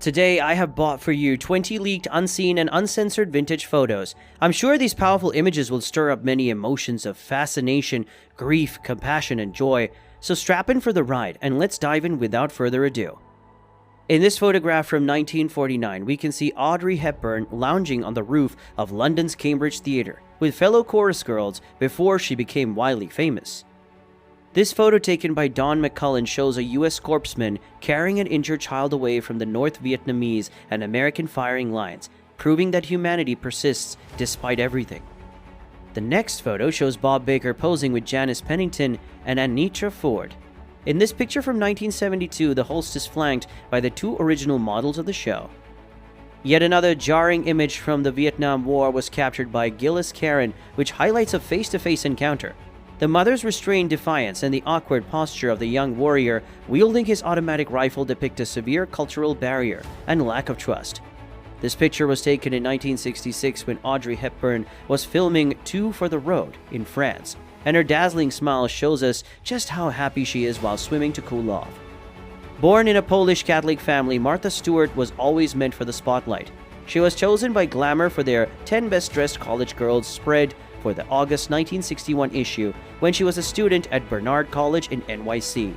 Today I have bought for you 20 leaked, unseen, and uncensored vintage photos. I'm sure these powerful images will stir up many emotions of fascination, grief, compassion, and joy, so strap in for the ride and let's dive in without further ado. In this photograph from 1949, we can see Audrey Hepburn lounging on the roof of London's Cambridge Theatre with fellow chorus girls before she became wildly famous. This photo taken by Don McCullen shows a US corpsman carrying an injured child away from the North Vietnamese and American firing lines, proving that humanity persists despite everything. The next photo shows Bob Baker posing with Janice Pennington and Anitra Ford. In this picture from 1972, the host is flanked by the two original models of the show. Yet another jarring image from the Vietnam War was captured by Gillis Karen, which highlights a face-to-face encounter. The mother's restrained defiance and the awkward posture of the young warrior wielding his automatic rifle depict a severe cultural barrier and lack of trust. This picture was taken in 1966 when Audrey Hepburn was filming Two for the Road in France, and her dazzling smile shows us just how happy she is while swimming to cool off. Born in a Polish Catholic family, Martha Stewart was always meant for the spotlight. She was chosen by Glamour for their 10 Best Dressed College Girls spread for the August 1961 issue when she was a student at Barnard College in NYC.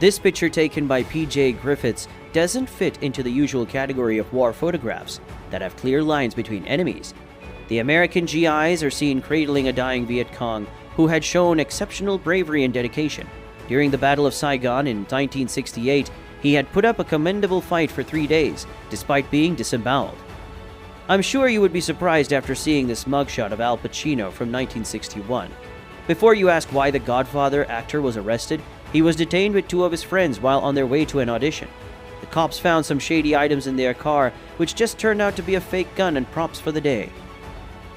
This picture taken by P.J. Griffiths doesn't fit into the usual category of war photographs that have clear lines between enemies. The American GIs are seen cradling a dying Viet Cong who had shown exceptional bravery and dedication. During the Battle of Saigon in 1968, he had put up a commendable fight for 3 days, despite being disemboweled. I'm sure you would be surprised after seeing this mugshot of Al Pacino from 1961. Before you ask why the Godfather actor was arrested, he was detained with two of his friends while on their way to an audition. The cops found some shady items in their car, which just turned out to be a fake gun and props for the day.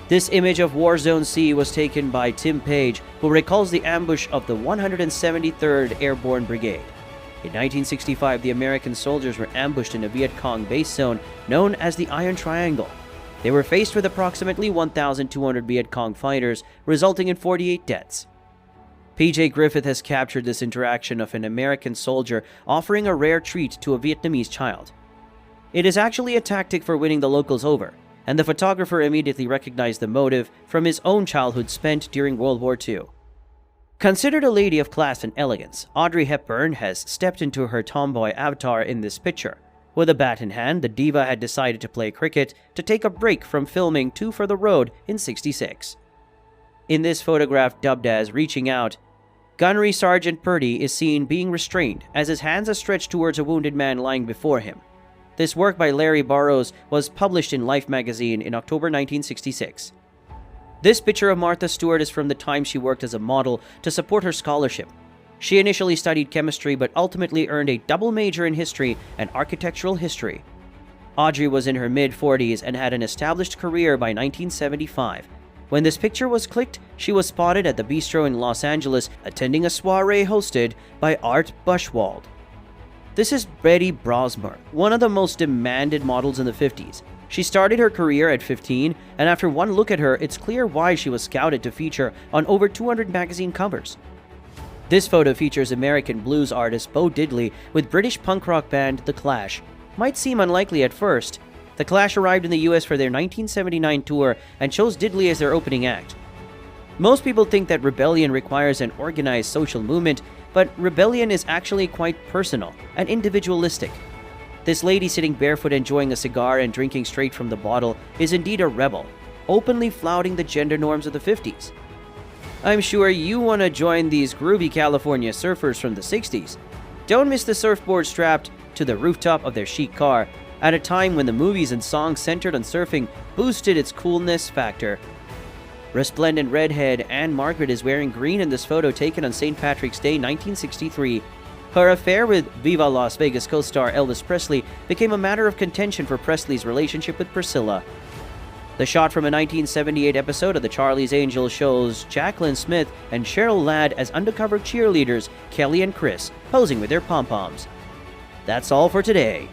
This image of Warzone C was taken by Tim Page, who recalls the ambush of the 173rd Airborne Brigade. In 1965, the American soldiers were ambushed in a Viet Cong base zone known as the Iron Triangle. They were faced with approximately 1,200 Viet Cong fighters, resulting in 48 deaths. P.J. Griffith has captured this interaction of an American soldier offering a rare treat to a Vietnamese child. It is actually a tactic for winning the locals over, and the photographer immediately recognized the motive from his own childhood spent during World War II. Considered a lady of class and elegance, Audrey Hepburn has stepped into her tomboy avatar in this picture. With a bat in hand, the diva had decided to play cricket to take a break from filming Two for the Road in '66. In this photograph dubbed as Reaching Out, Gunnery Sergeant Purdy is seen being restrained as his hands are stretched towards a wounded man lying before him. This work by Larry Burrows was published in Life magazine in October 1966. This picture of Martha Stewart is from the time she worked as a model to support her scholarship. She initially studied chemistry but ultimately earned a double major in history and architectural history. Audrey was in her mid-40s and had an established career by 1975. When this picture was clicked, she was spotted at the Bistro in Los Angeles attending a soiree hosted by Art Buchwald. This is Betty Brosmer, one of the most demanded models in the 50s. She started her career at 15, and after one look at her, it's clear why she was scouted to feature on over 200 magazine covers. This photo features American blues artist Bo Diddley with British punk rock band The Clash. Might seem unlikely at first. The Clash arrived in the US for their 1979 tour and chose Diddley as their opening act. Most people think that rebellion requires an organized social movement, but rebellion is actually quite personal and individualistic. This lady sitting barefoot enjoying a cigar and drinking straight from the bottle is indeed a rebel, openly flouting the gender norms of the 50s. I'm sure you want to join these groovy California surfers from the 60s. Don't miss the surfboard strapped to the rooftop of their chic car at a time when the movies and songs centered on surfing boosted its coolness factor. Resplendent redhead Anne Margaret is wearing green in this photo taken on St. Patrick's Day 1963. Her affair with Viva Las Vegas co-star Elvis Presley became a matter of contention for Presley's relationship with Priscilla. The shot from a 1978 episode of The Charlie's Angels shows Jacqueline Smith and Cheryl Ladd as undercover cheerleaders Kelly and Chris posing with their pom-poms. That's all for today.